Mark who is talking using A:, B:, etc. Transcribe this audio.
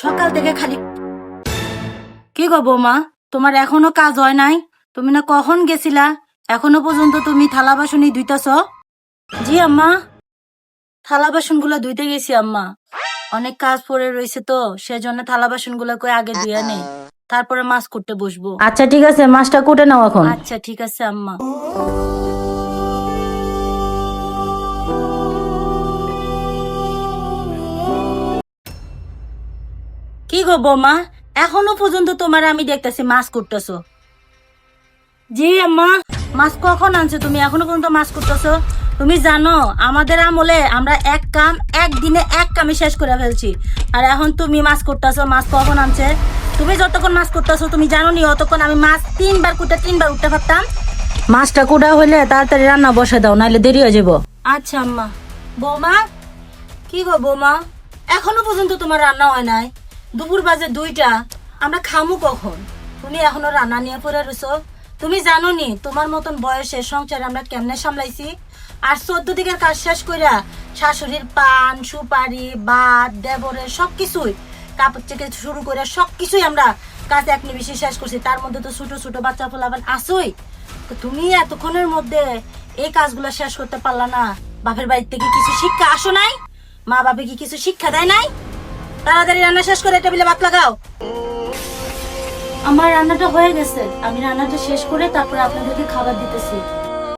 A: সকাল থেকে খালি কি গো বৌমা, তোমার এখনো কাজ হয় নাই? তুমি না কখন গেছিলা? এখনো পর্যন্ত তুমি থালা বাসনই ধুইতাছ? জি আম্মা, থালা বাসন গুলা ধুইতে গেছি আম্মা। অনেক কাজ পড়ে রয়েছে তো, সেজন্য থালা বাসন গুলা কই আগে ধুইয়া নেই, তারপরে মাছ করতে বসবো। আচ্ছা ঠিক আছে, মাছটা কুটে নাও এখন। আচ্ছা ঠিক আছে আম্মা। কি গো বৌমা, এখনো পর্যন্ত তোমার আমি দেখতেছি মাছ করতেছো? জি আম্মা। মাছ কখন আনছো তুমি? এখনো পর্যন্ত মাছ করতেছো? তুমি জানো আমাদের আমলে আমরা এক কাম একদিনে এক কামে শেষ করে ফেলছি, আর এখন তুমি মাছ করতেছো? মাছ কখন আনছে? তুমি যতক্ষণ মাছ করতেছো তুমি জানো নি অতক্ষণ আমি মাছ 3 বার কুটে 3 বার উঠতে পারতাম। মাছটা কুটা হইলে তাড়াতাড়ি রান্না বসে দাও, নাহলে দেরি হয়ে যাবো। আচ্ছা আম্মা। বৌমা, কি গো বৌমা, এখনো পর্যন্ত তোমার রান্না হয় নাই? দুপুর বাজে 2টা, আমরা খামু কখন? তুমি এখনো রান্না নিয়ে পড়ে রয়েছো? তুমি জানো নি তোমার মতন বয়সে সংসার আমরা কেমনে সামলাইছি? আর 14 দিকের কাজ শেষ কইরা শাশুড়ির পান সুপারি ভাত দেবরের সবকিছুই, কাপড় থেকে শুরু করে সবকিছুই আমরা কাজ এক নিমিষে শেষ করছি। তার মধ্যে তো ছোট ছোট বাচ্চা পোলাপান আসোই। তো তুমি এতক্ষণের মধ্যে এই কাজগুলো শেষ করতে পারলা না? বাপের বাড়ি থেকে কিছু শিক্ষা আসো নাই? মা বাপে কি কিছু শিক্ষা দেয় নাই? তাড়াতাড়ি রান্না শেষ করে টেবিলে ভাত লাগাও। আমার রান্নাটা হয়ে গেছে, আমি রান্নাটা শেষ করে তারপরে আপনাদেরকে খাবার দিতেছি।